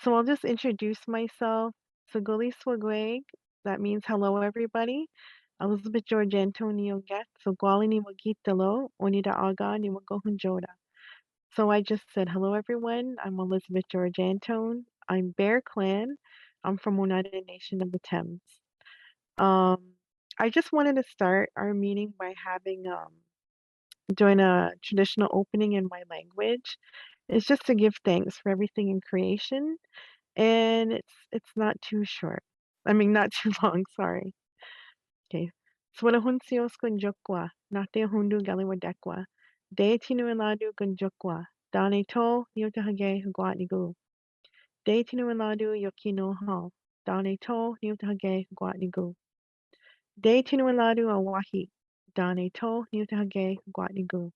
So I'll just introduce myself. Saguli Swagweg, that means hello everybody. Elizabeth George-Antone Yoget, so Gwali ni Wagitalo, Oneida Aga ni Wagohunjoda. So I just said hello everyone. I'm Elizabeth George-Antone. I'm Bear Clan. I'm from Oneida Nation of the Thames. Um, I just wanted to start our meeting by having doing a traditional opening in my language. It's just to give thanks for everything in creation, and it's not too short. I mean, not too long, sorry. Okay. Swalahunsios kunjokwa, nate hundu galiwadekwa, de tinueladu kunjokwa, dane to niutahage huguatnigu, de tinueladu yokino ha, dane to niutahage huguatnigu, de tinueladu awahi, dane to niutahage huguatnigu,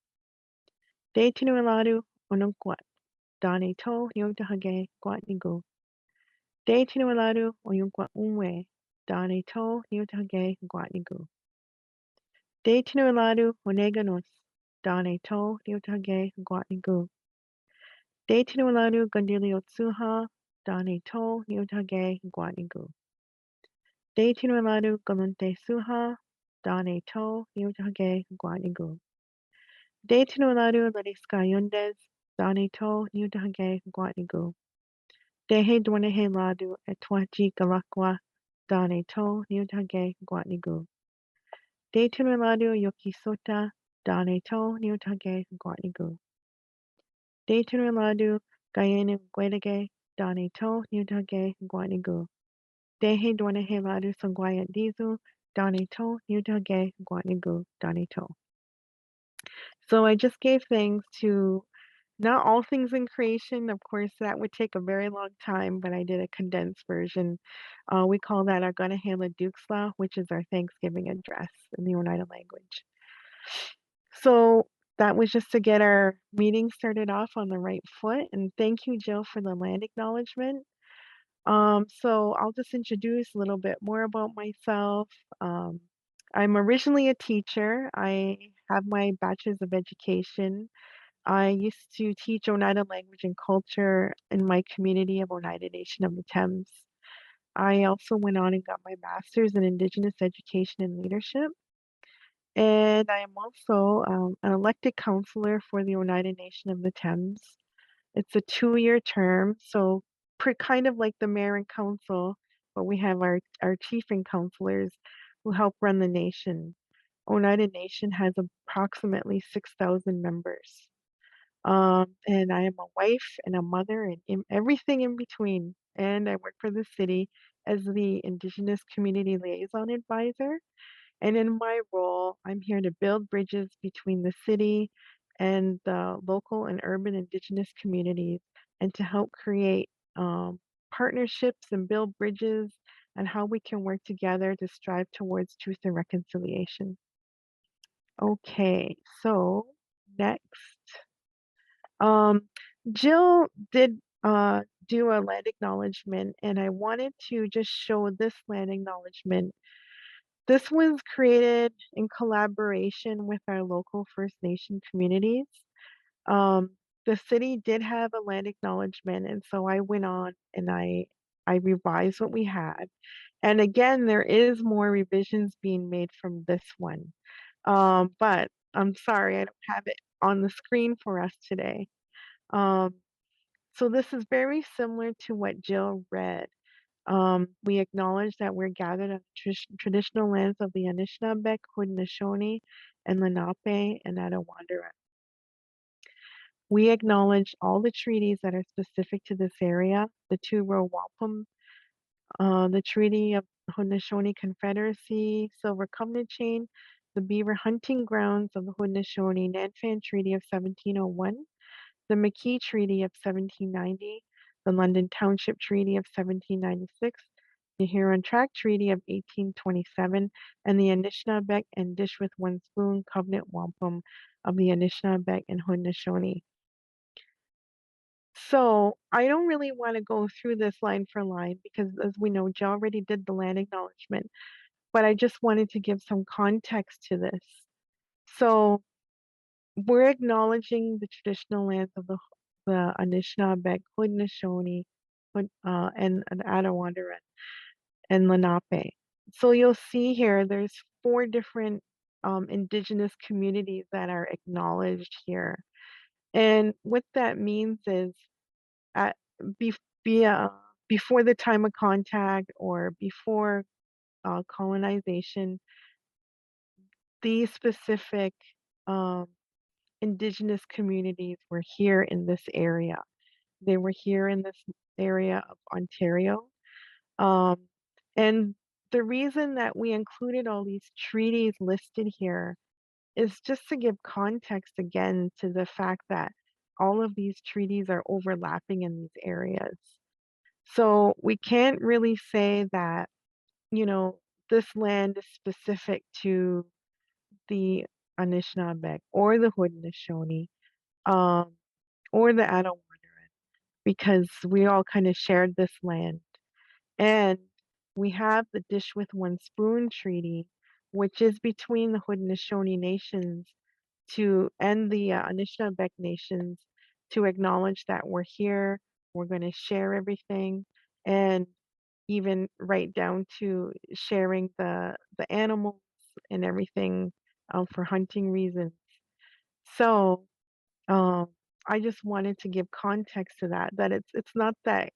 de tinueladu onunkwat, dane to niutahage huguatnigu, de tinueladu oyunkwa unwe, dane to niutahage huguatnigu. De tinueladu oneganos, dane to niutage guatnigu. De tinueladu gandiliotsuha, dane to niutage guatnigu. De tinueladu galunte suha, dane to niutage guatnigu. De tinueladu ladiskayundes, dane to niutage guatnigu. Dehe dwanehe ladu etwaji galakwa, dane to niutage guatnigu. De tinueladu yokisota, dane to niutage guatnigu. De tinueladu gayene guedege, dane to niutage guatnigu. Dehe dwanehe ladu sangwaya dizu, dane to niutage guatnigu, dane to. So I just gave thanks to not all things in creation. Of course, that would take a very long time, but I did a condensed version. We call that our Ganahela Duksla, which is our Thanksgiving address in the Oneida language. So that was just to get our meeting started off on the right foot. And thank you, Jill, for the land acknowledgement. So I'll just introduce a little bit more about myself. Um, I'm originally a teacher. I have my bachelor's of education. I used to teach Oneida language and culture in my community of Oneida Nation of the Thames. I also went on and got my master's in Indigenous education and leadership. And I am also an elected councilor for the Oneida Nation of the Thames. It's a 2-year term, so kind of like the mayor and council, but we have our chief and councilors who help run the nation. Oneida Nation has approximately 6,000 members. And I am a wife and a mother and everything in between. And I work for the city as the Indigenous Community Liaison Advisor. And in my role, I'm here to build bridges between the city and the local and urban Indigenous communities and to help create partnerships and build bridges and how we can work together to strive towards truth and reconciliation. Okay, so next. Jill did do a land acknowledgement, and I wanted to just show this land acknowledgement. This was created in collaboration with our local First Nation communities. The city did have a land acknowledgement, and so I went on and I revised what we had. And again, there is more revisions being made from this one. But I'm sorry, I don't have it on the screen for us today. Um, so this is very similar to what Jill read. We acknowledge that we're gathered on traditional lands of the Anishinaabe, Haudenosaunee, and Lenape, and Attawandaron. We acknowledge all the treaties that are specific to this area, the two-row wampum, the Treaty of Haudenosaunee Confederacy, Silver Covenant Chain, the beaver hunting grounds of the Haudenosaunee Nanfan Treaty of 1701, the McKee Treaty of 1790, the London Township Treaty of 1796, the Huron Tract Treaty of 1827, and the Anishinaabe and Dish with One Spoon Covenant Wampum of the Anishinaabe and Haudenosaunee. So I don't really want to go through this line for line because, as we know, Joe already did the land acknowledgement, but I just wanted to give some context to this. So we're acknowledging the traditional lands of the Anishinaabe, Haudenosaunee, and Attawandaron and Lenape. So you'll see here there's four different indigenous communities that are acknowledged here. And what that means is at be, be, before the time of contact or before colonization, these specific um, indigenous communities were here in this area. They were here in this area of Ontario. Um, and the reason that we included all these treaties listed here is just to give context again to the fact that all of these treaties are overlapping in these areas. So we can't really say that, you know, this land is specific to the Anishinaabe or the Haudenosaunee um, or the Attawandaron because we all kind of shared this land. And we have the Dish with One Spoon Treaty, which is between the Haudenosaunee nations to and the Anishinaabe nations to acknowledge that we're here, we're going to share everything, and even right down to sharing the animals and everything for hunting reasons. So um, I just wanted to give context to that, that it's not that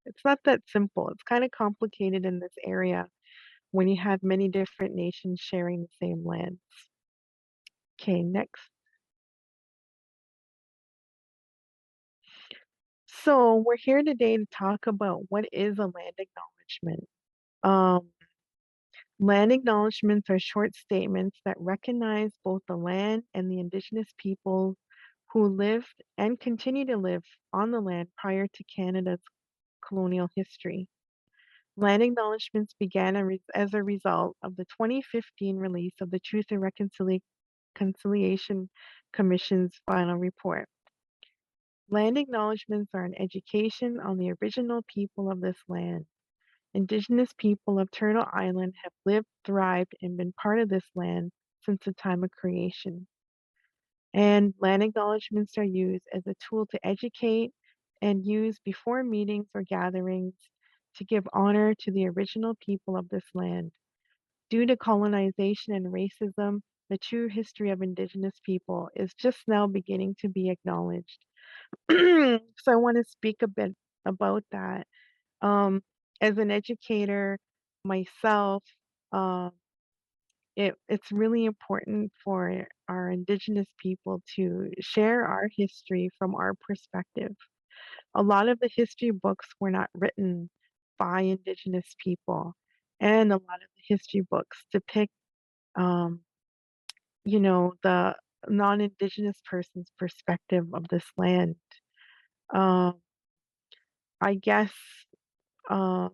it's not that simple. It's kind of complicated in this area when you have many different nations sharing the same land. Okay, next. So we're here today to talk about what is a land acknowledgement. Um, Land acknowledgements are short statements that recognize both the land and the Indigenous peoples who lived and continue to live on the land prior to Canada's colonial history. Land acknowledgements began as a result of the 2015 release of the Truth and Reconciliation Commission's final report. Land acknowledgements are an education on the original people of this land. Indigenous people of Turtle Island have lived, thrived, and been part of this land since the time of creation. And land acknowledgements are used as a tool to educate and use before meetings or gatherings to give honor to the original people of this land. Due to colonization and racism, the true history of Indigenous people is just now beginning to be acknowledged. So I want to speak a bit about that. Um, as an educator myself, um, it's really important for our Indigenous people to share our history from our perspective. A lot of the history books were not written by Indigenous people, and a lot of the history books depict, um, the non-Indigenous person's perspective of this land. Um, I guess, uh,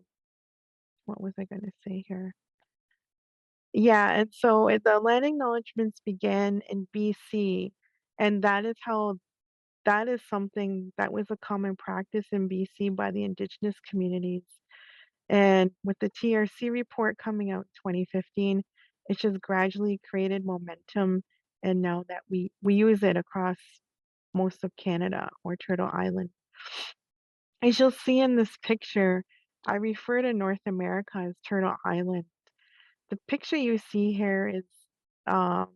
what was I going to say here? Yeah, and so the land acknowledgements began in BC, and that is something that was a common practice in BC by the Indigenous communities. And with the TRC report coming out in 2015, it just gradually created momentum, and now that we use it across most of Canada or Turtle Island. As you'll see in this picture, I refer to North America as Turtle Island. The picture you see here is um,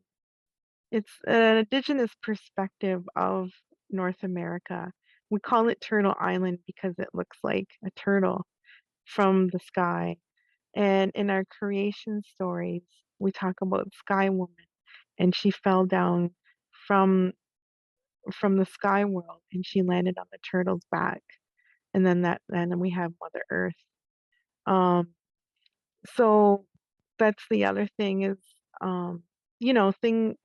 it's an indigenous perspective of North America. We call it Turtle Island because it looks like a turtle from the sky. And in our creation stories, we talk about Sky Woman, and she fell down from from the sky world and she landed on the turtle's back. And then we have Mother Earth. Um, so that's the other thing is um, thing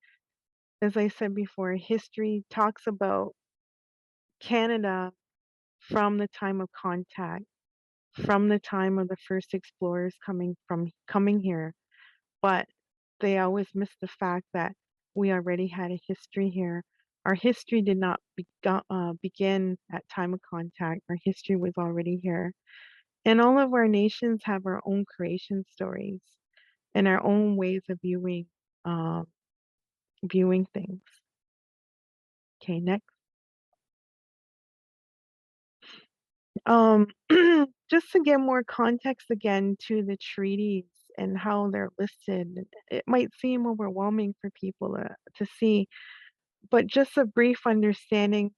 as I said before, history talks about Canada from the time of contact, from the time of the first explorers coming here, but they always miss the fact that we already had a history here. Our history did not begin at time of contact. Our history was already here. And all of our nations have our own creation stories and our own ways of uh, viewing things. Okay, next. Um, just to give more context again to the treaties and how they're listed, it might seem overwhelming for people to see, but just a brief understanding.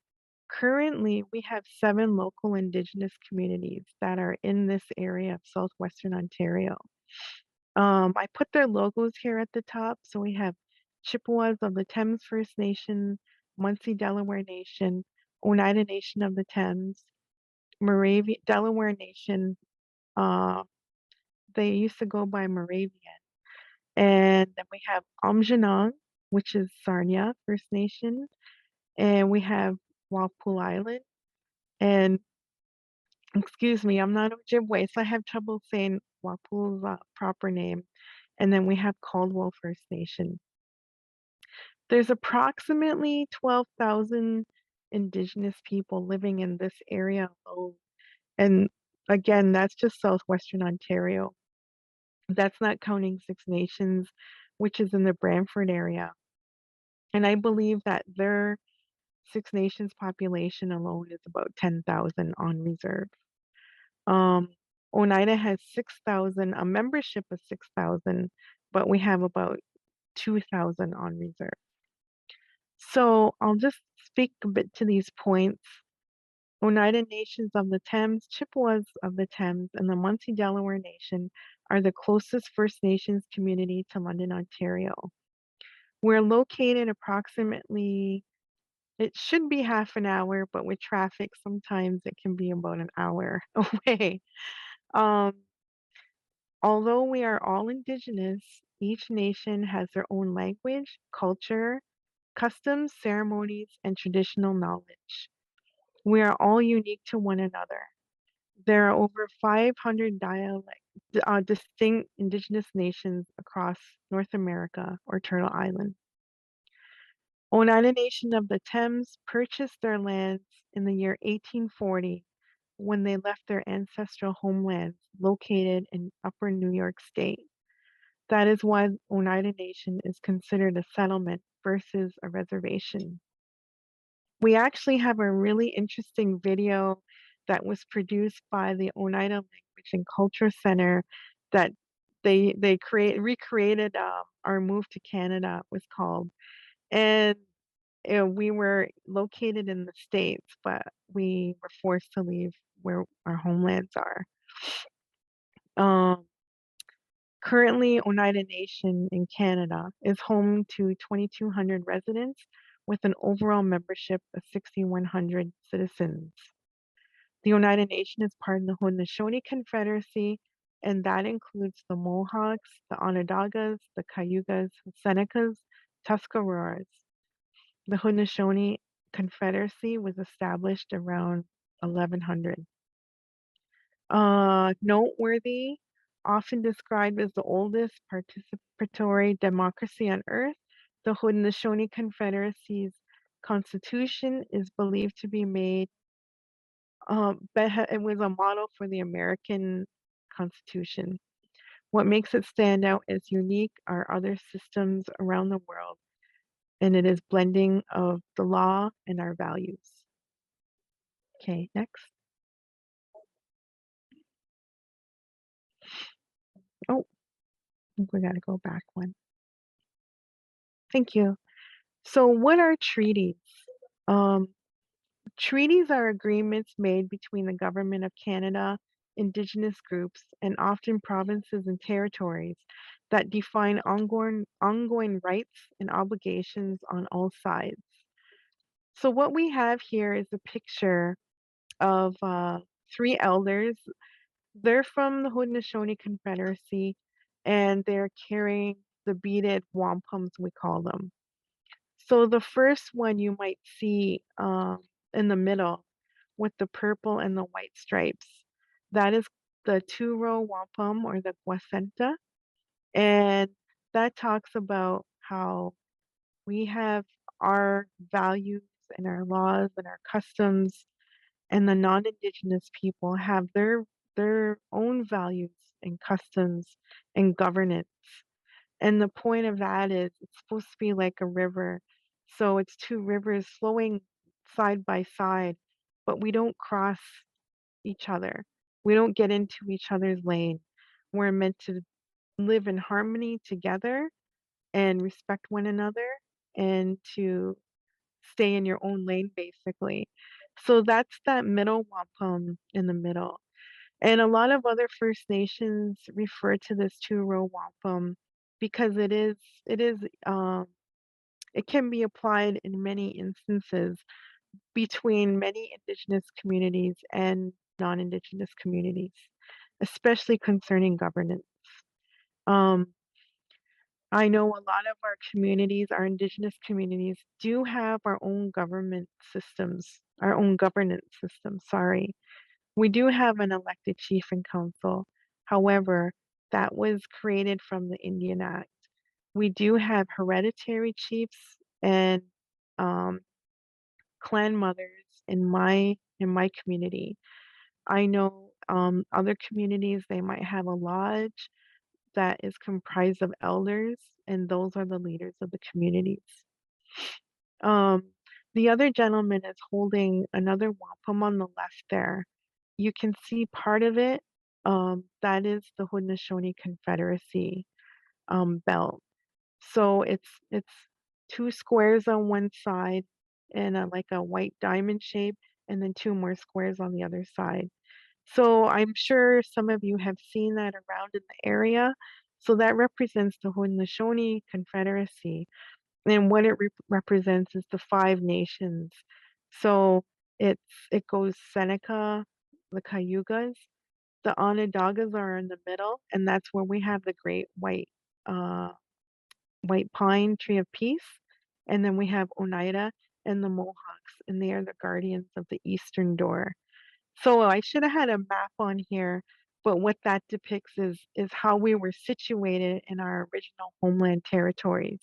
Currently, we have 7 local Indigenous communities that are in this area of southwestern Ontario. I put their logos here at the top. So we have Chippewas of the Thames First Nation, Munsee Delaware Nation, Oneida Nation of the Thames, Moravian Delaware Nation. Uh, they used to go by Moravian. And then we have Amjanong, which is Sarnia First Nation, and we have Walpole Island. And excuse me, I'm not Ojibwe, so I have trouble saying Walpole's proper name. And then we have Caldwell First Nation. There's approximately 12,000 Indigenous people living in this area alone. And again, that's just southwestern Ontario. That's not counting Six Nations, which is in the Brantford area. And I believe that their Six Nations population alone is about 10,000 on reserve. Um, Oneida has 6,000, a membership of 6,000, but we have about 2,000 on reserve. So I'll just speak a bit to these points. Oneida Nations of the Thames, Chippewas of the Thames, and the Munsee Delaware Nation are the closest First Nations community to London, Ontario. We're located approximately, it should be half an hour, but with traffic, sometimes it can be about an hour away. Um, Although we are all Indigenous, each nation has their own language, culture, customs, ceremonies, and traditional knowledge. We are all unique to one another. There are over 500 distinct Indigenous nations across North America or Turtle Island. Oneida Nation of the Thames purchased their lands in the year 1840 when they left their ancestral homelands located in Upper New York State. That is why Oneida Nation is considered a settlement versus a reservation. We actually have a really interesting video that was produced by the Oneida Language and Culture Center that recreated our move to Canada was called. And we were located in the States, but we were forced to leave where our homelands are. Um, Currently, Oneida Nation in Canada is home to 2,200 residents with an overall membership of 6,100 citizens. The Oneida Nation is part of the Haudenosaunee Confederacy, and that includes the Mohawks, the Onondagas, the Cayugas, Senecas, Tuscaroras. The Haudenosaunee Confederacy was established around 1100. Noteworthy, often described as the oldest participatory democracy on earth, the Haudenosaunee Confederacy's constitution is believed to be made, it was a model for the American Constitution. What makes it stand out as unique are other systems around the world, and it is blending of the law and our values. Okay, next. Oh, I think we got to go back one. Thank you. So, what are treaties? Um, Treaties are agreements made between the Government of Canada, Indigenous groups, and often provinces and territories that define ongoing rights and obligations on all sides. So, what we have here is a picture of 3 elders. They're from the Haudenosaunee Confederacy, and they're carrying the beaded wampums, we call them. So the first one you might see in the middle with the purple and the white stripes, that is the two-row wampum or the guasenta. And that talks about how we have our values and our laws and our customs, and the non-Indigenous people have their own values and customs and governance. And the point of that is it's supposed to be like a river. So it's 2 rivers flowing side by side, but we don't cross each other. We don't get into each other's lane. We're meant to live in harmony together and respect one another and to stay in your own lane, basically. So that's that middle wampum in the middle. And a lot of other First Nations refer to this two-row wampum because it is it can be applied in many instances between many Indigenous communities and non-Indigenous communities, especially concerning governance. Um, I know a lot of our communities, our Indigenous communities, do have our own government systems, our own governance system, sorry. We do have an elected chief and council. However, that was created from the Indian Act. We do have hereditary chiefs and um, clan mothers in my community. I know other communities they might have a lodge that is comprised of elders, and those are the leaders of the communities. Um, the other gentleman is holding another wampum on the left there. You can see part of it. That is the Haudenosaunee Confederacy belt. So it's two squares on one side and like a white diamond shape, and then two more squares on the other side. So I'm sure some of you have seen that around in the area. So that represents the Haudenosaunee Confederacy, and what it represents is the Five Nations. So it goes Seneca, the Cayugas, the Onondagas are in the middle, and that's where we have the great uh, white pine tree of peace. And then we have Oneida and the Mohawks, and they are the guardians of the eastern door. So I should have had a map on here, but what that depicts is how we were situated in our original homeland territories.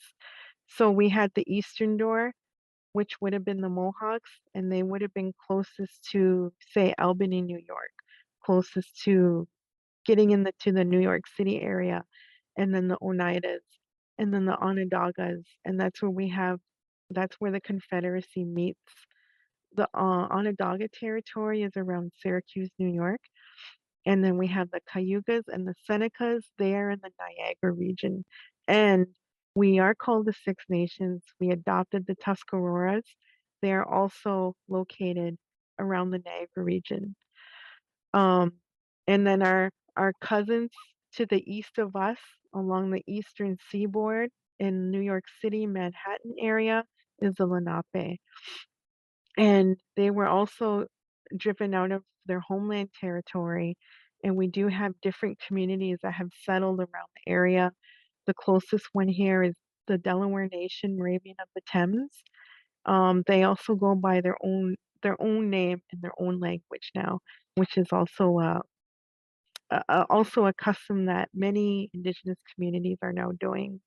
So we had the eastern door, which would have been the Mohawks, and they would have been closest to, say, Albany, New York, closest to getting to the New York City area, and then the Oneidas, and then the Onondagas, and that's where the Confederacy meets. The Onondaga territory is around Syracuse, New York, and then we have the Cayugas and the Senecas. They are in the Niagara region, and we are called the Six Nations. We adopted the Tuscaroras. They are also located around the Niagara region. Um, and then our cousins to the east of us along the eastern seaboard in New York City, Manhattan area is the Lenape. And they were also driven out of their homeland territory. And we do have different communities that have settled around the area. The closest one here is the Delaware Nation, Moravian of the Thames. They also go by their own name and their own language now, which is also a custom that many Indigenous communities are now doing.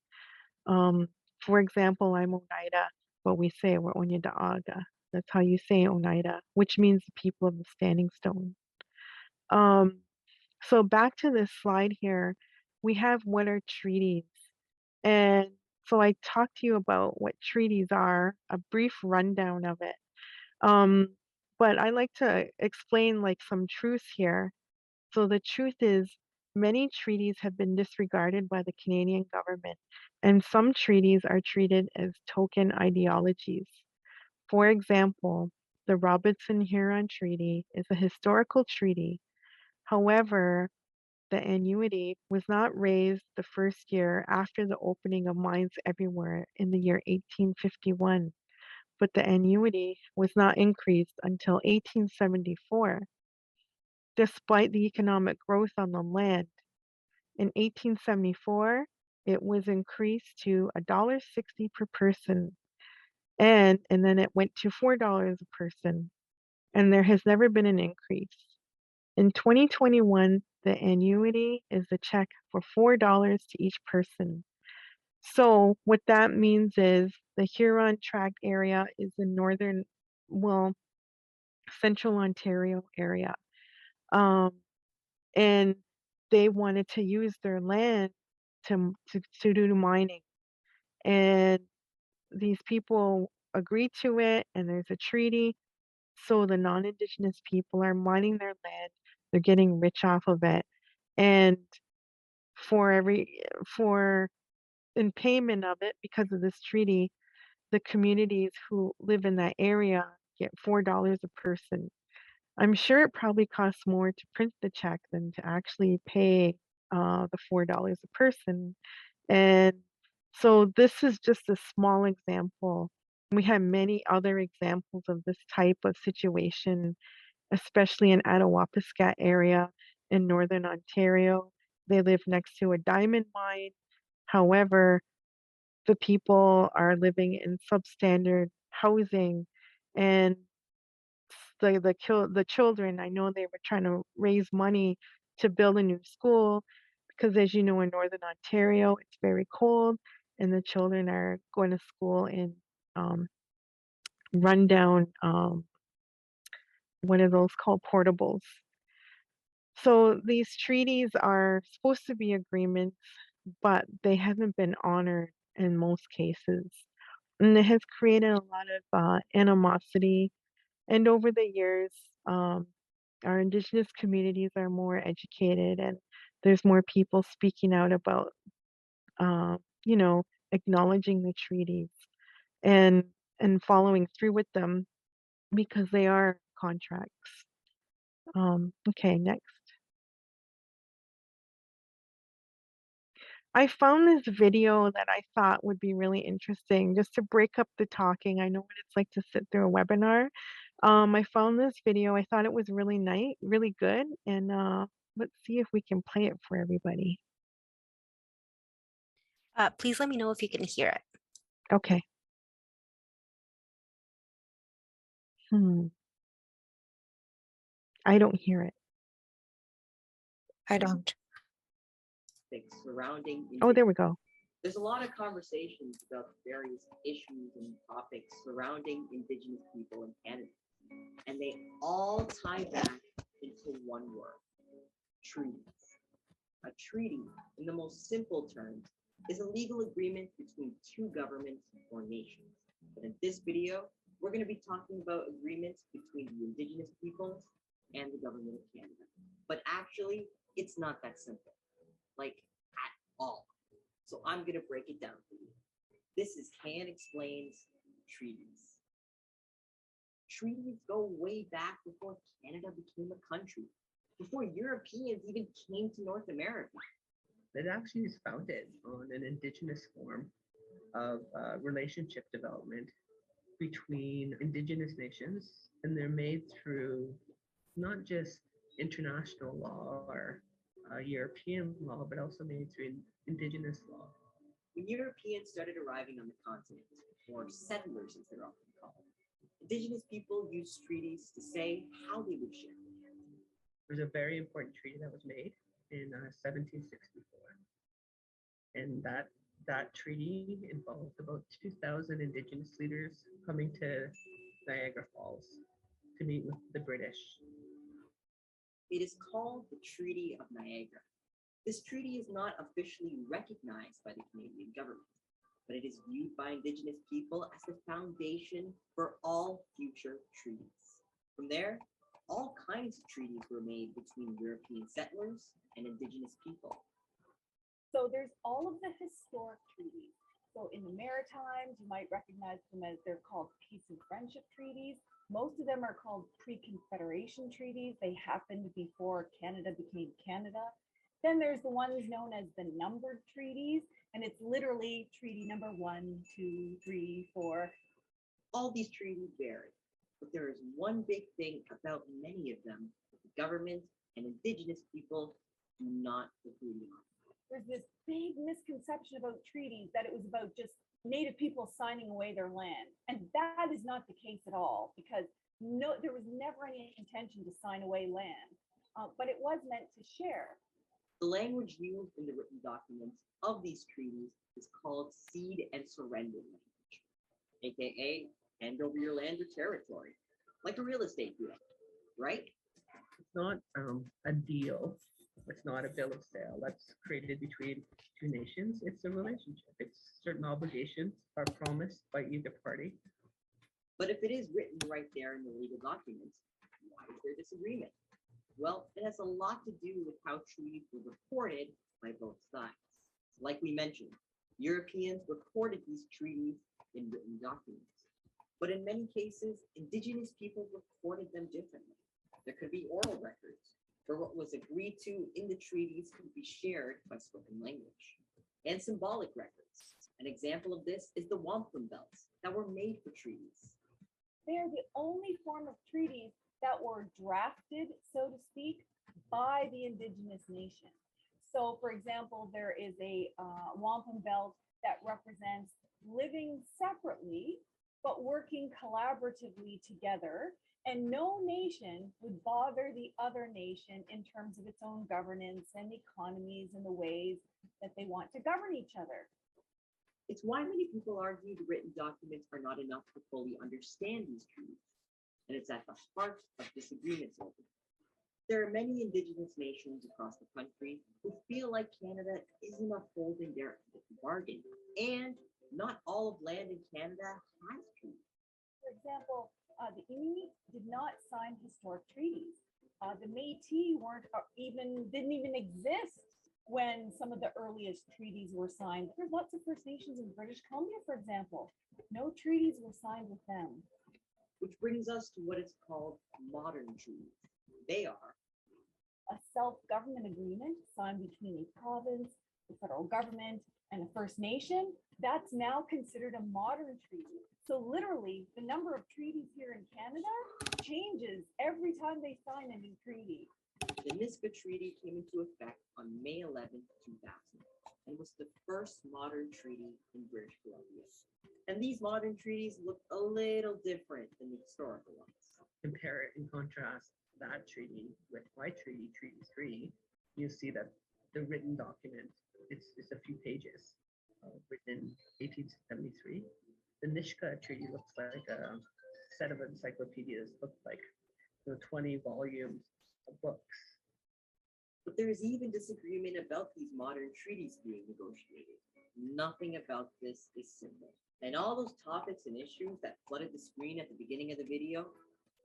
Um, for example, I'm Oneida, but we say we're Oneida Aga. That's how you say Oneida, which means the people of the standing stone. Um, so back to this slide here, we have what are treaties. And so I talked to you about what treaties are, a brief rundown of it. Um, but I like to explain like some truths here. So the truth is, many treaties have been disregarded by the Canadian government, and some treaties are treated as token ideologies. For example, the Robinson-Huron Treaty is a historical treaty. However, the annuity was not raised the first year after the opening of mines everywhere in the year 1851, but the annuity was not increased until 1874. Despite the economic growth on the land, in 1874, it was increased to $1.60 per person, and then it went to $4 a person, and there has never been an increase. In 2021, the annuity is a check for $4 to each person. So what that means is the Huron Tract area is the northern, well, central Ontario area. Um, and they wanted to use their land to do mining. And these people agreed to it, and there's a treaty. So the non-Indigenous people are mining their land, they're getting rich off of it. And for every for in payment of it, because of this treaty, the communities who live in that area get $4 a person. I'm sure it probably costs more to print the check than to actually pay the $4 a person. And so this is just a small example. We have many other examples of this type of situation, especially in Attawapiskat area in northern Ontario. They live next to a diamond mine. However, the people are living in substandard housing, and the children, I know they were trying to raise money to build a new school because, as you know, in northern Ontario it's very cold, and the children are going to school in um, rundown, what are those called, portables. So these treaties are supposed to be agreements, but they haven't been honored in most cases. And it has created a lot of animosity. And over the years, um, our Indigenous communities are more educated, and there's more people speaking out about, uh, you know, acknowledging the treaties and following through with them because they are contracts. Okay, next. I found this video that I thought would be really interesting just to break up the talking. I know what it's like to sit through a webinar. I found this video. I thought it was really nice, really good. And let's see if we can play it for everybody. Please let me know if you can hear it. Okay. I don't hear it. I don't. Surrounding Oh, there we go. There's a lot of conversations about various issues and topics surrounding Indigenous people in Canada, and they all tie back into one word: treaties. A treaty, in the most simple terms, is a legal agreement between two governments or nations. But in this video, we're going to be talking about agreements between the Indigenous peoples and the government of Canada. But actually, it's not that simple, like at all. So I'm going to break it down for you. This is Can Explains Treaties. Treaties go way back before Canada became a country, before Europeans even came to North America. It actually is founded on an Indigenous form of relationship development between Indigenous nations, and they're made through not just international law or European law, but also made through Indigenous law. When Europeans started arriving on the continent, or settlers as they're often called, Indigenous people used treaties to say how they would share land. There's a very important treaty that was made in 1764, and that treaty involved about 2,000 Indigenous leaders coming to Niagara Falls to meet with the British. It is called the Treaty of Niagara. This treaty is not officially recognized by the Canadian government, but it is viewed by Indigenous people as the foundation for all future treaties. From there, all kinds of treaties were made between European settlers and Indigenous people. So there's all of the historic treaties. So in the Maritimes, you might recognize them as they're called peace and friendship treaties. Most of them are called pre-Confederation treaties. They happened before Canada became Canada. Then there's the ones known as the numbered treaties, and it's literally treaty number 1, 2, 3, 4. All these treaties vary, but there is one big thing about many of them that the government and Indigenous people do not agree on. There's this big misconception about treaties that it was about just Native people signing away their land. And that is not the case at all, because there was never any intention to sign away land, but it was meant to share. The language used in the written documents of these treaties is called cede and surrender language, aka hand over your land or territory, like a real estate deal, right? It's not a deal. It's not a bill of sale that's created between two nations. It's a relationship. It's certain obligations are promised by either party, But if it is written right there in the legal documents, why is there disagreement? Well, it has a lot to do with how treaties were reported by both sides. Like we mentioned, Europeans recorded these treaties in written documents. But in many cases, Indigenous people recorded them differently. There could be oral records, where what was agreed to in the treaties could be shared by spoken language, and symbolic records. An example of this is the wampum belts that were made for treaties. They are the only form of treaties that were drafted, so to speak, by the Indigenous nation. So, for example, there is a wampum belt that represents living separately, but working collaboratively together. And no nation would bother the other nation in terms of its own governance and economies and the ways that they want to govern each other. It's why many people argue the written documents are not enough to fully understand these treaties, and it's at the heart of disagreements over them. There are many Indigenous nations across the country who feel like Canada isn't upholding their bargain, and not all of land in Canada has treaties. For example, the Inuit did not sign historic treaties. The Métis didn't even exist when some of the earliest treaties were signed. There's lots of First Nations in British Columbia, for example. No treaties were signed with them. Which brings us to what is called modern treaties. They are A self-government agreement signed between a province, the federal government, and a First Nation. That's now considered a modern treaty. So literally, the number of treaties here in Canada changes every time they sign a new treaty. the Nisga'a Treaty came into effect on May 11, 2000, and was the first modern treaty in British Columbia. And these modern treaties look a little different than the historical ones. Compare and contrast that treaty with my treaty, Treaty 3, you see that the written document, it's a few pages, written in 1873. The Nisga'a Treaty looks like a set of encyclopedias, looked like 20 volumes of books. But there is even disagreement about these modern treaties being negotiated. Nothing about this is simple. And all those topics and issues that flooded the screen at the beginning of the video,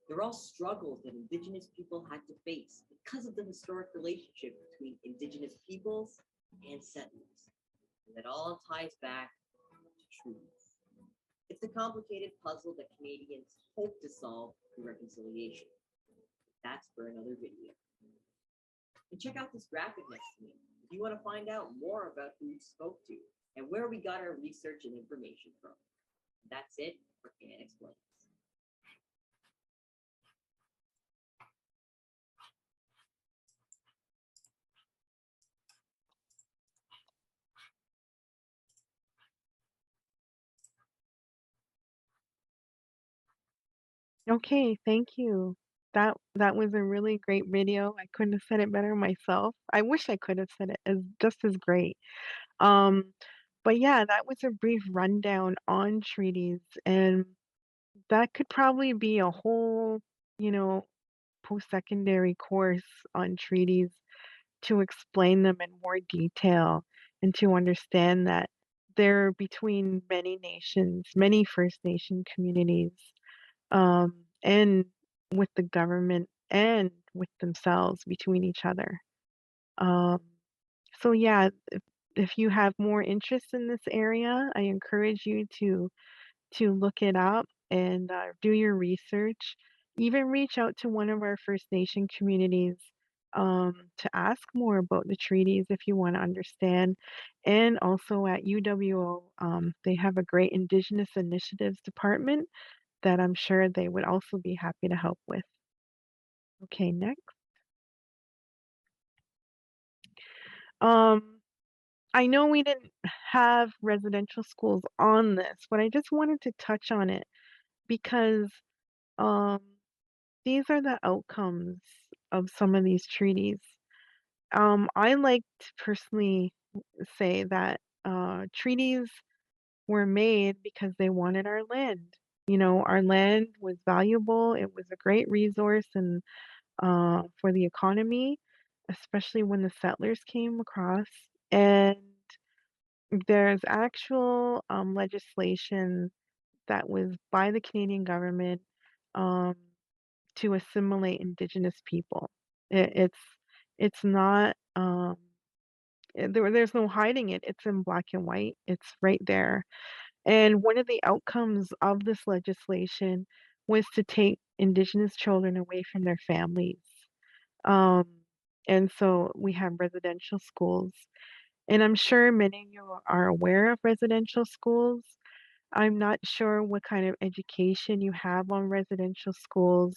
they're all struggles that Indigenous people had to face because of the historic relationship between Indigenous peoples and settlers. And that all ties back to treaties. It's a complicated puzzle that Canadians hope to solve through reconciliation. That's for another video. And check out this graphic next to me if you want to find out more about who we spoke to and where we got our research and information from. That's it for Can Explains. Okay, thank you. That was a really great video. I couldn't have said it better myself. I wish I could have said it as just as great. Um, but yeah, that was a brief rundown on treaties, and that could probably be a whole, you know, post-secondary course on treaties to explain them in more detail and to understand that they're between many nations, many First Nation communities, and with the government and with themselves between each other. Um, so yeah, if you have more interest in this area, I encourage you to look it up and do your research. Even reach out to one of our First Nation communities to ask more about the treaties if you want to understand. And also at UWO, they have a great Indigenous Initiatives department that I'm sure they would also be happy to help with. Okay, next. Um, I know we didn't have residential schools on this, but I just wanted to touch on it because um, these are the outcomes of some of these treaties. I like to personally say that treaties were made because they wanted our land. You know, our land was valuable. It was a great resource and for the economy, especially when the settlers came across. And there's actual legislation that was by the Canadian government um, to assimilate Indigenous people. It's not there's no hiding it. It's in black and white. It's right there. And one of the outcomes of this legislation was to take Indigenous children away from their families. Um, and so we have residential schools. And I'm sure many of you are aware of residential schools. I'm not sure what kind of education you have on residential schools.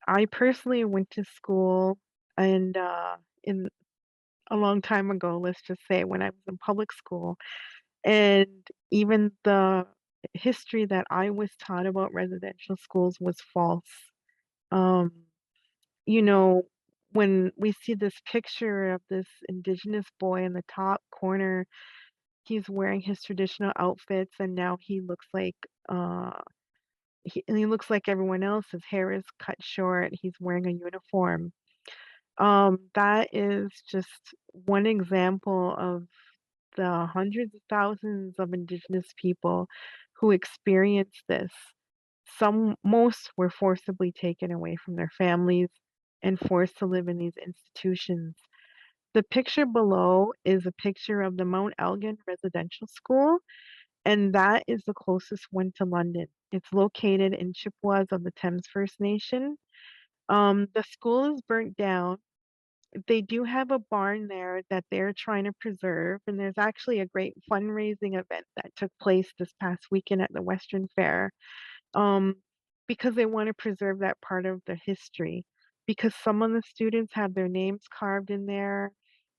I personally went to school and in a long time ago, let's just say when I was in public school, and even the history that I was taught about residential schools was false. Um, you know, when we see this picture of this Indigenous boy in the top corner, he's wearing his traditional outfits, and now he looks like he looks like everyone else. His hair is cut short. He's wearing a uniform. That is just one example of the hundreds of thousands of Indigenous people who experienced this. Most were forcibly taken away from their families and forced to live in these institutions. The picture below is a picture of the Mount Elgin Residential School, and that is the closest one to London. It's located in Chippewas of the Thames First Nation. The school is burnt down. They do have a barn there that they're trying to preserve, and there's actually a great fundraising event that took place this past weekend at the Western Fair, um, because they want to preserve that part of the history. Because some of the students have their names carved in there,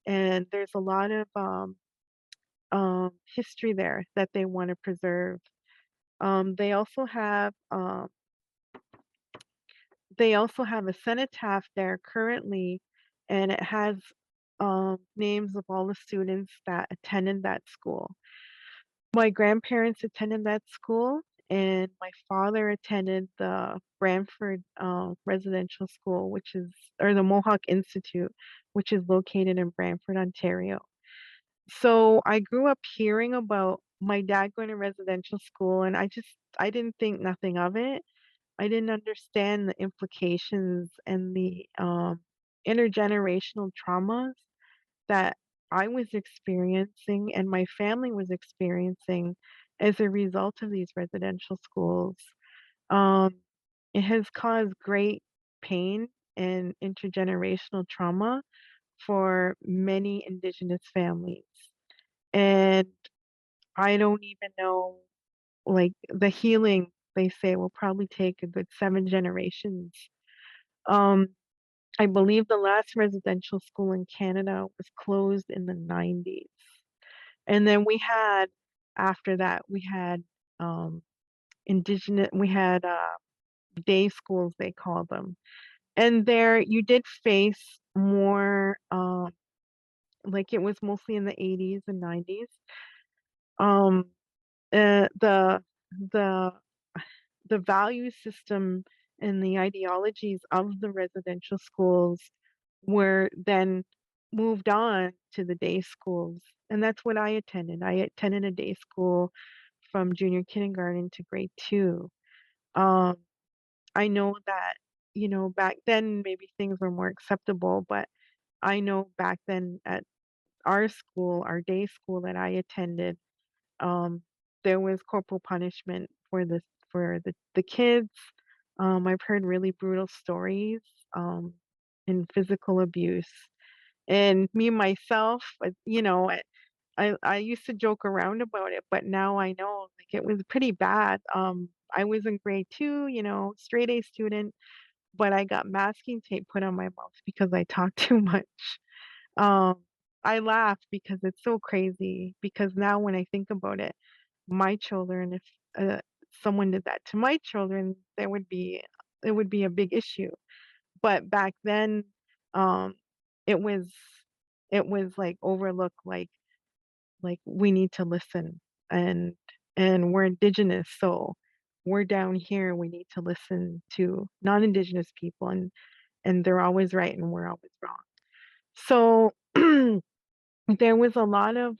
and there's a lot of history there that they want to preserve. They also have a cenotaph there currently, and it has names of all the students that attended that school. My grandparents attended that school, and my father attended the Brantford Residential School, or the Mohawk Institute, which is located in Brantford, Ontario. So I grew up hearing about my dad going to residential school, and I didn't think nothing of it. I didn't understand the implications and the intergenerational traumas that I was experiencing and my family was experiencing as a result of these residential schools. Um, it has caused great pain and intergenerational trauma for many Indigenous families. And I don't even know, like, the healing, they say, will probably take a good 7 generations. Um, I believe the last residential school in Canada was closed in the 90s. And then after that, we had um, day schools, they call them. And there you did face more, like it was mostly in the 80s and 90s. Um, uh, the the the value system and the ideologies of the residential schools were then moved on to the day schools. And that's what I attended. I attended a day school from junior kindergarten to grade 2. Um, I know that, back then maybe things were more acceptable, but I know back then at our school, our day school that I attended, um, there was corporal punishment for the kids. I've heard really brutal stories, um, and physical abuse. And me myself, I used to joke around about it, but now I know like it was pretty bad. I was in grade 2, straight A student, but I got masking tape put on my mouth because I talked too much. Um, I laugh because it's so crazy because now when I think about it, my children, if someone did that to my children, it would be a big issue. But back then, um, it was it was like overlooked, like we need to listen, and we're Indigenous, so we're down here. We need to listen to non-Indigenous people, and they're always right and we're always wrong. So there was a lot of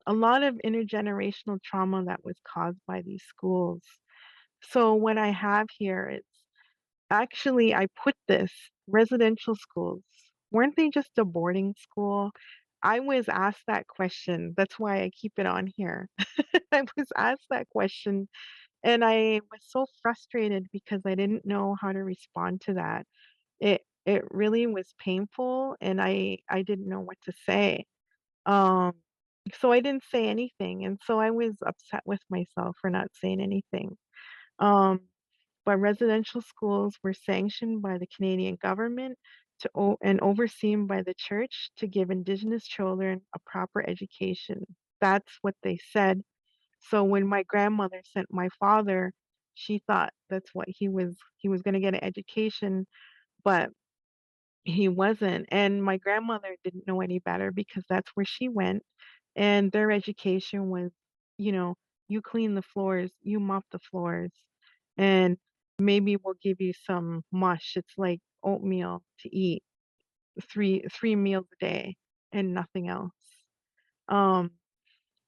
a lot of intergenerational trauma that was caused by these schools. So what I have here is actually I put this residential schools. Weren't they just a boarding school? I was asked that question. That's why I keep it on here. I was asked that question and I was so frustrated because I didn't know how to respond to that. It really was painful and I didn't know what to say. Um, so I didn't say anything, and so I was upset with myself for not saying anything. Um, but residential schools were sanctioned by the Canadian government and overseen by the church to give Indigenous children a proper education. That's what they said. So when my grandmother sent my father, she thought that's what he was going to get an education, but he wasn't. And my grandmother didn't know any better because that's where she went. And their education was, you know, you clean the floors, you mop the floors, and maybe we'll give you some mush. It's like oatmeal to eat three meals a day and nothing else. Um,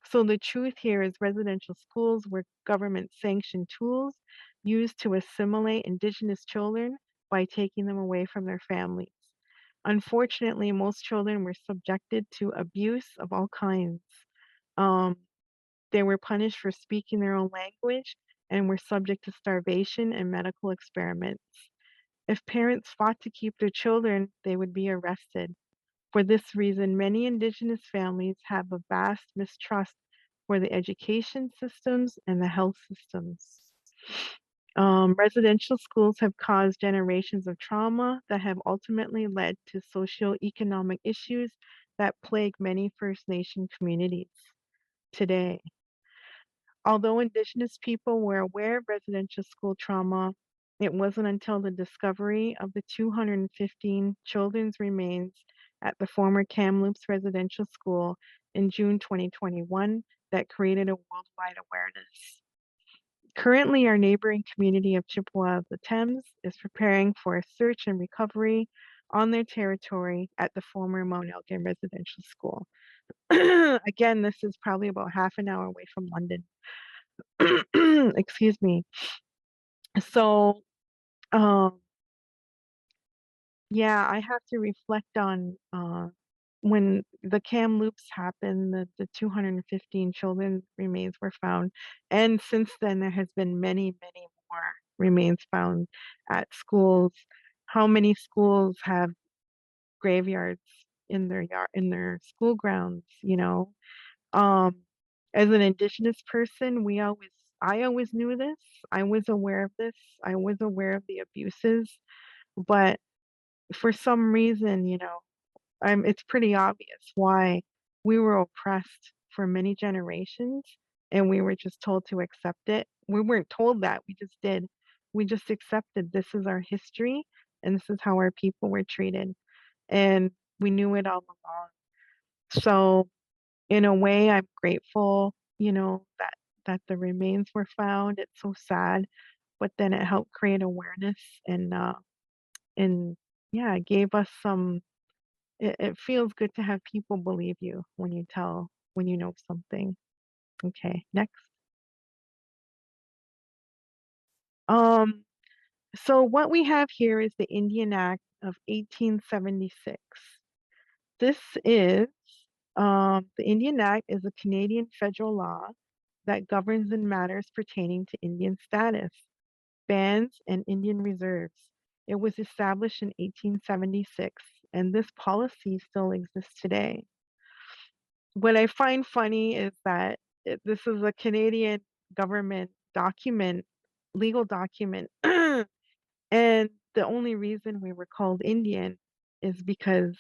so the truth here is residential schools were government sanctioned tools used to assimilate Indigenous children by taking them away from their families. Unfortunately, most children were subjected to abuse of all kinds. Um, they were punished for speaking their own language and were subject to starvation and medical experiments. If parents fought to keep their children, they would be arrested. For this reason, many Indigenous families have a vast mistrust for the education systems and the health systems. Residential schools have caused generations of trauma that have ultimately led to socioeconomic issues that plague many First Nation communities today. Although Indigenous people were aware of residential school trauma, it wasn't until the discovery of the 215 children's remains at the former Kamloops Residential School in June 2021 that created a worldwide awareness. Currently, our neighboring community of Chippewa of the Thames is preparing for a search and recovery on their territory at the former Mount Elgin Residential School. Again, this is probably about half an hour away from London. Excuse me. So, um, yeah, I have to reflect on when the Kamloops happened, the 215 children remains were found, and since then there has been many, many more remains found at schools. How many schools have graveyards in their yard, in their school grounds? You know, um, as an Indigenous person, I always knew this. I was aware of this. I was aware of the abuses, but for some reason, it's pretty obvious why we were oppressed for many generations and we were just told to accept it. We weren't told that, we just did. We just accepted this is our history and this is how our people were treated. And we knew it all along. So in a way, I'm grateful, that the remains were found. It's so sad, but then it helped create awareness and yeah, it gave us some. It feels good to have people believe you when you know something. Okay, next. Um, so what we have here is the Indian Act of 1876. This is the Indian Act is a Canadian federal law that governs in matters pertaining to Indian status, bans, and Indian reserves. It was established in 1876, and this policy still exists today. What I find funny is that this is a Canadian government document, legal document, and the only reason we were called Indian is because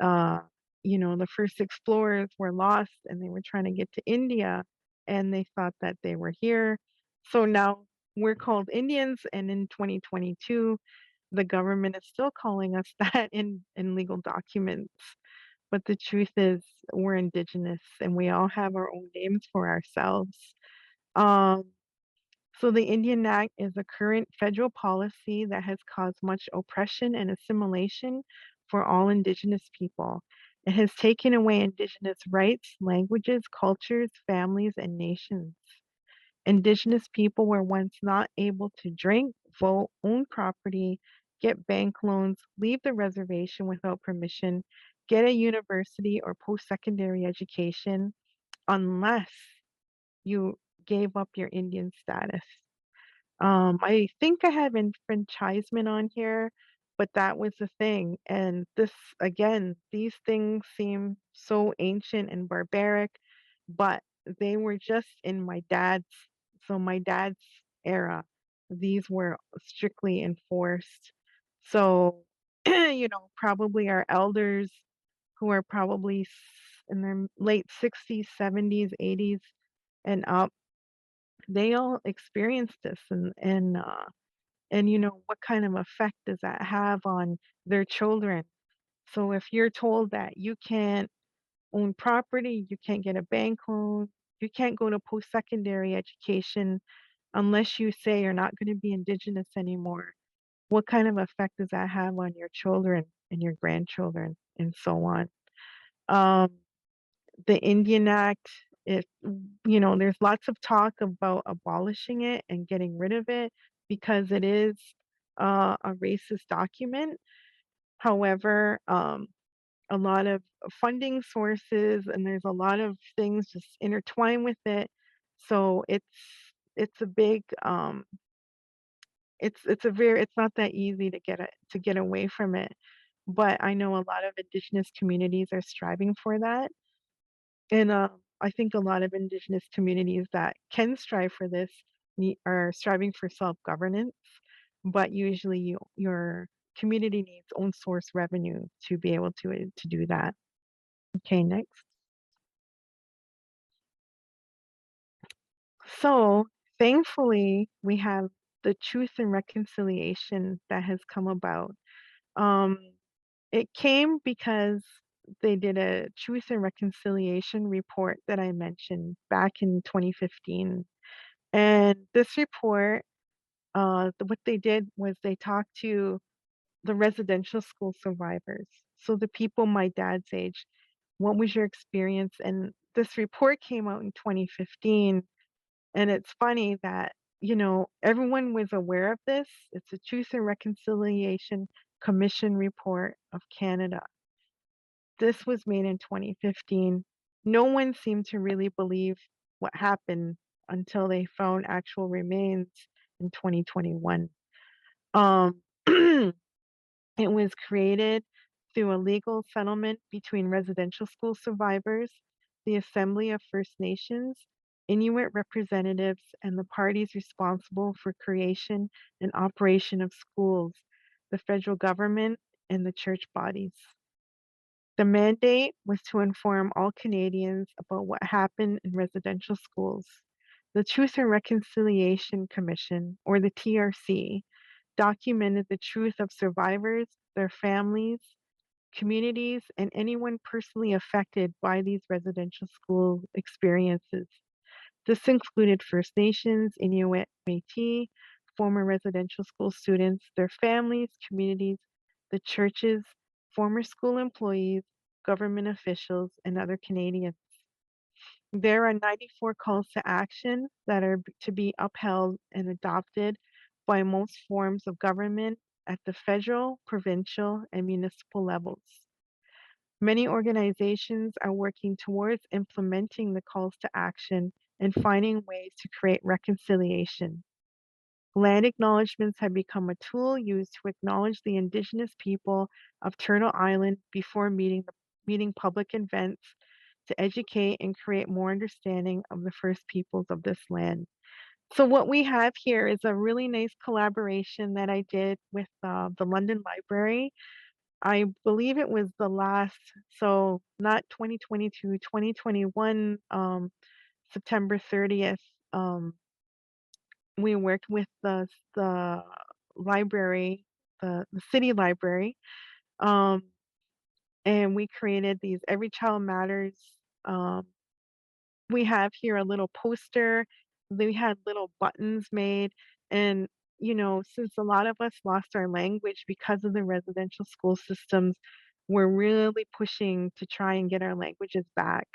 uh, the first explorers were lost and they were trying to get to India and they thought that they were here. So now we're called Indians, and in 2022, the government is still calling us that in legal documents. But the truth is, we're Indigenous and we all have our own names for ourselves. Um, so the Indian Act is a current federal policy that has caused much oppression and assimilation for all Indigenous people. It has taken away Indigenous rights, languages, cultures, families, and nations. Indigenous people were once not able to drink, vote, own property, get bank loans, leave the reservation without permission, get a university or post secondary education unless you gave up your Indian status. I think I have enfranchisement on here, but that was the thing. And this, again, these things seem so ancient and barbaric, but they were just in my dad's era. These were strictly enforced. So, probably our elders who are probably in their late 60s, 70s, 80s, and up, they all experienced this, and what kind of effect does that have on their children? So if you're told that you can't own property, you can't get a bank loan, you can't go to post-secondary education unless you say you're not going to be Indigenous anymore, what kind of effect does that have on your children and your grandchildren and so on? Um, the Indian Act, it, there's lots of talk about abolishing it and getting rid of it because it is a racist document. However, a lot of funding sources and there's a lot of things just intertwined with it. So it's a big it's not that easy to get away from it. But I know a lot of Indigenous communities are striving for that. And, I think a lot of Indigenous communities that can strive for this are striving for self-governance, but usually your community needs own source revenue to be able to do that. Okay, next. So thankfully, we have the truth and reconciliation that has come about. Um, it came because they did a truth and reconciliation report that I mentioned back in 2015. And this report, what they did was they talked to the residential school survivors. So the people my dad's age, what was your experience? And this report came out in 2015. And it's funny that, everyone was aware of this. It's a Truth and Reconciliation Commission report of Canada. This was made in 2015. No one seemed to really believe what happened until they found actual remains in 2021. Um, it was created through a legal settlement between residential school survivors, the Assembly of First Nations, Inuit representatives, and the parties responsible for creation and operation of schools, the federal government, and the church bodies. The mandate was to inform all Canadians about what happened in residential schools. The Truth and Reconciliation Commission, or the TRC, documented the truth of survivors, their families, communities, and anyone personally affected by these residential school experiences. This included First Nations, Inuit, Métis, former residential school students, their families, communities, the churches, former school employees, government officials, and other Canadians. There are 94 calls to action that are to be upheld and adopted by most forms of government at the federal, provincial, and municipal levels. Many organizations are working towards implementing the calls to action and finding ways to create reconciliation. Land acknowledgements have become a tool used to acknowledge the Indigenous people of Turtle Island before meeting public events to educate and create more understanding of the First Peoples of this land. So what we have here is a really nice collaboration that I did with the London Library. I believe it was the last, so not 2022, 2021, September 30th. We worked with the library, the city library, um, and we created these Every Child Matters. Um, we have here a little poster. We had little buttons made, and since a lot of us lost our language because of the residential school systems, were really pushing to try and get our languages back.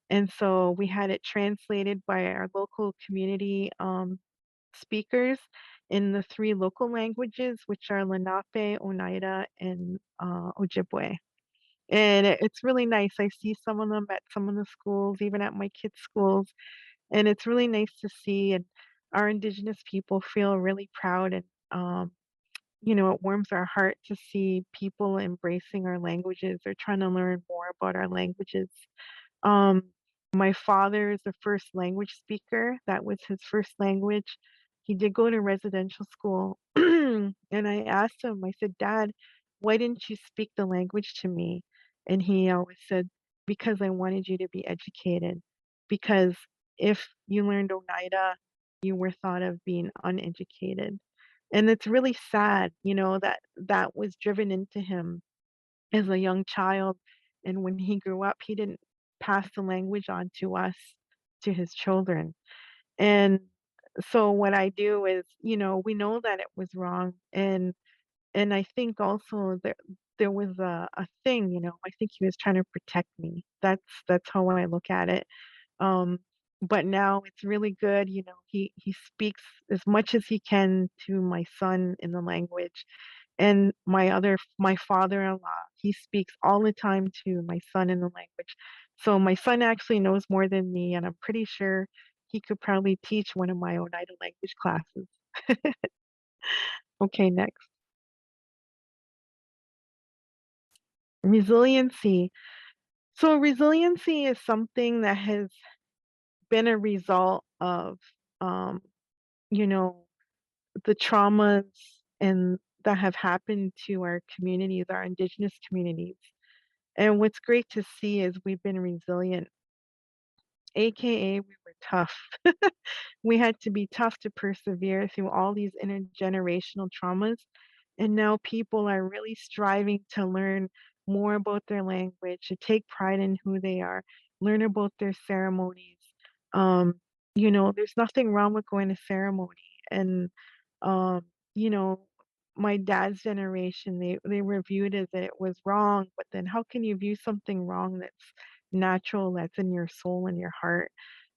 And so we had it translated by our local community speakers in the three local languages, which are Lenape, Oneida, and Ojibwe. And it's really nice. I see some of them at some of the schools, even at my kids' schools, and it's really nice to see. And our Indigenous people feel really proud, and it warms our heart to see people embracing our languages. They're trying to learn more about our languages. Um, my father is a first language speaker. That was his first language. He did go to residential school. And I asked him, I said, Dad, why didn't you speak the language to me? And he always said, because I wanted you to be educated. Because if you learned Oneida, you were thought of being uneducated. And it's really sad, that that was driven into him as a young child. And when he grew up, he didn't pass the language on to us, to his children. And so what I do is, we know that it was wrong. And I think also there was a thing, I think he was trying to protect me. That's how I look at it. Um, but now it's really good, he speaks as much as he can to my son in the language. And my father-in-law, he speaks all the time to my son in the language. So my son actually knows more than me, and I'm pretty sure he could probably teach one of my Oneida language classes. Okay, next. Resiliency. So resiliency is something that has been a result of, um, you know, the traumas and that have happened to our communities, our Indigenous communities. And what's great to see is we've been resilient, aka we were tough. We had to be tough to persevere through all these intergenerational traumas. And now people are really striving to learn more about their language, to take pride in who they are, learn about their ceremonies. Um, there's nothing wrong with going to ceremony. And, um, you know, my dad's generation, they were viewed as it was wrong, but then how can you view something wrong that's natural, that's in your soul and your heart?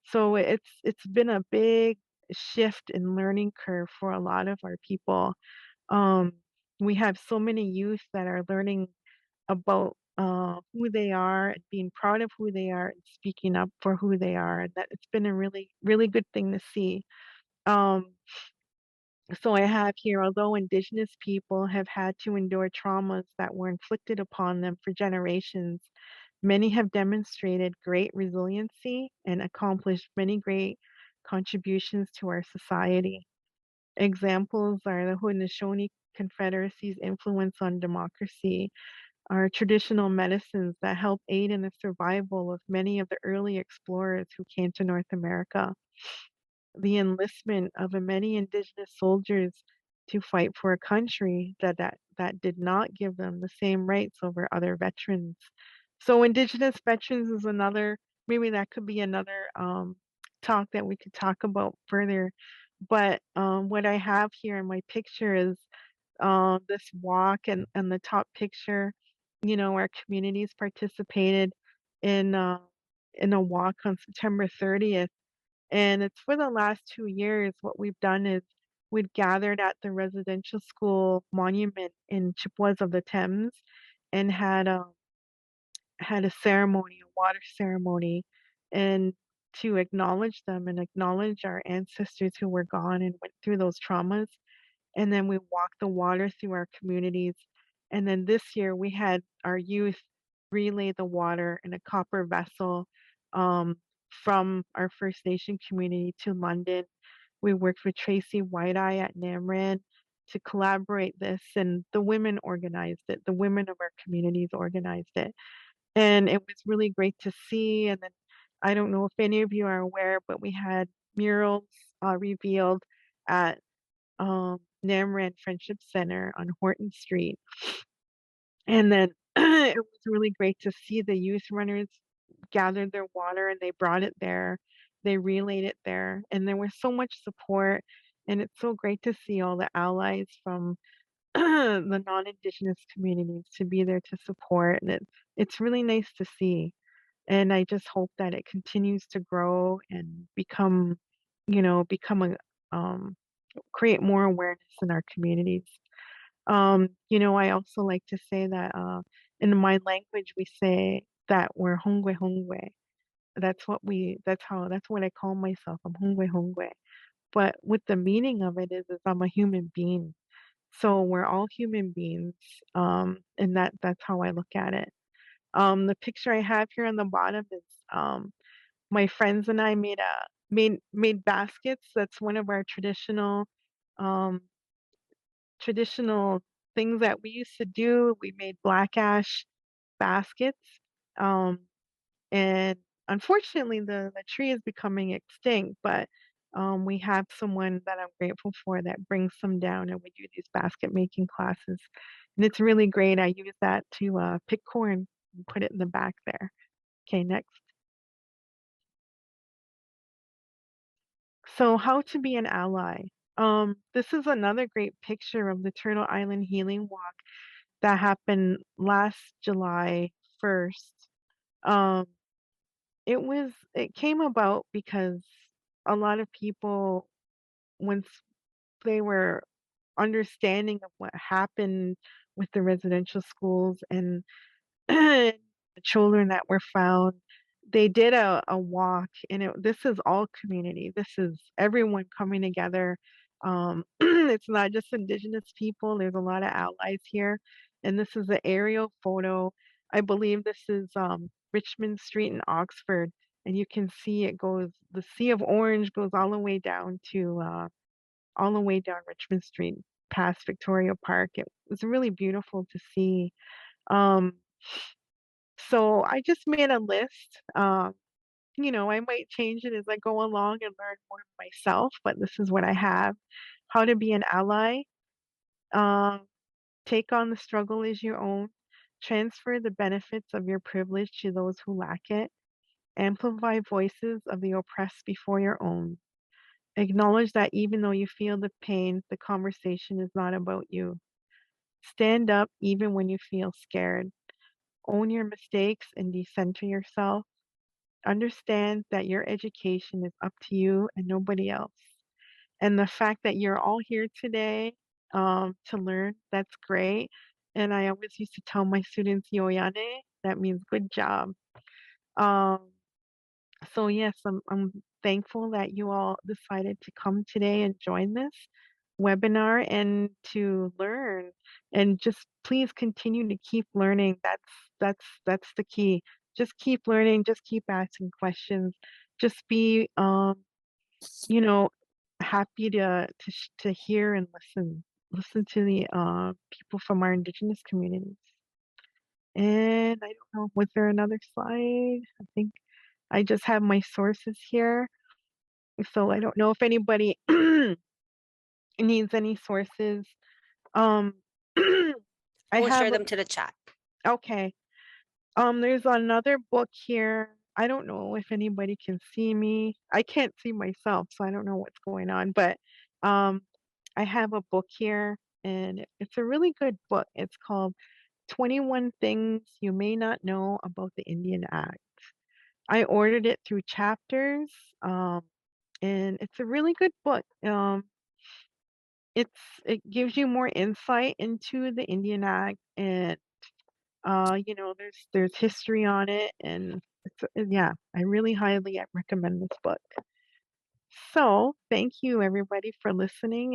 So it's been a big shift in learning curve for a lot of our people. Um, we have so many youth that are learning about who they are and being proud of who they are and speaking up for who they are. And that it's been a really, really good thing to see. Um, so I have here, although Indigenous people have had to endure traumas that were inflicted upon them for generations, many have demonstrated great resiliency and accomplished many great contributions to our society. Examples are the Haudenosaunee Confederacy's influence on democracy, our traditional medicines that help aid in the survival of many of the early explorers who came to North America, the enlistment of many Indigenous soldiers to fight for a country that did not give them the same rights over other veterans. So Indigenous veterans is another, maybe that could be another talk that we could talk about further. But what I have here in my picture is this walk, and the top picture, our communities participated in uh, in a walk on September 30th, and it's for the last 2 years. What we've done is we've gathered at the residential school monument in Chippewas of the Thames and had a ceremony, a water ceremony, and to acknowledge them and acknowledge our ancestors who were gone and went through those traumas. And then we walked the water through our communities. And then this year we had our youth relay the water in a copper vessel um, from our First Nation community to London. We worked with Tracy White-Eye at Namran to collaborate this, and the women organized it. The women of our communities organized it. And it was really great to see. And then I don't know if any of you are aware, but we had murals revealed at Namran Friendship Center on Horton Street. And then it was really great to see the youth runners gathered their water and they brought it there. They relayed it there. And there was so much support. And it's so great to see all the allies from the non-Indigenous communities to be there to support, and it's really nice to see. And I just hope that it continues to grow and become, become a create more awareness in our communities. I also like to say that in my language we say that we're hongwe hongwe. That's what I call myself. I'm hongwe hongwe. But what the meaning of it is I'm a human being. So we're all human beings. And that's how I look at it. The picture I have here on the bottom is my friends and I made baskets. That's one of our um traditional things that we used to do. We made black ash baskets. Um, and unfortunately, the tree is becoming extinct, but we have someone that I'm grateful for that brings them down, and we do these basket making classes. And it's really great. I use that to pick corn and put it in the back there. Okay, next. So, how to be an ally. This is another great picture of the Turtle Island Healing Walk that happened last July 1st. Um, it came about because a lot of people, once they were understanding of what happened with the residential schools and the children that were found, they did a walk, and this is all community. This is everyone coming together. It's not just Indigenous people. There's a lot of allies here, and this is an aerial photo. I believe this is Richmond Street in Oxford, and you can see it goes. The Sea of Orange goes all the way down to all the way down Richmond Street past Victoria Park. It was really beautiful to see. Um, so I just made a list. I might change it as I go along and learn more myself, but this is what I have. How to be an ally. Um, take on the struggle as your own. Transfer the benefits of your privilege to those who lack it. Amplify voices of the oppressed before your own. Acknowledge that even though you feel the pain, the conversation is not about you. Stand up even when you feel scared. Own your mistakes and decenter yourself. Understand that your education is up to you and nobody else. And the fact that you're all here today to learn, that's great. And I always used to tell my students, Yoyane, that means good job. Um, so yes, I'm thankful that you all decided to come today and join this webinar and to learn. And just please continue to keep learning. That's the key. Just keep learning, just keep asking questions. Just be you know, happy to hear and listen. Listen to the people from our Indigenous communities. And I don't know, was there another slide? I think I just have my sources here. So I don't know if anybody needs any sources. Um, I We'll share have, them to the chat. okay. There's another book here. I don't know if anybody can see me. I can't see myself, so I don't know what's going on, but um, I have a book here, and it's a really good book. It's called 21 Things You May Not Know About the Indian Act. I ordered it through Chapters, um, and it's a really good book. It gives you more insight into the Indian Act, and there's history on it, and yeah, I really highly recommend this book. So thank you everybody for listening.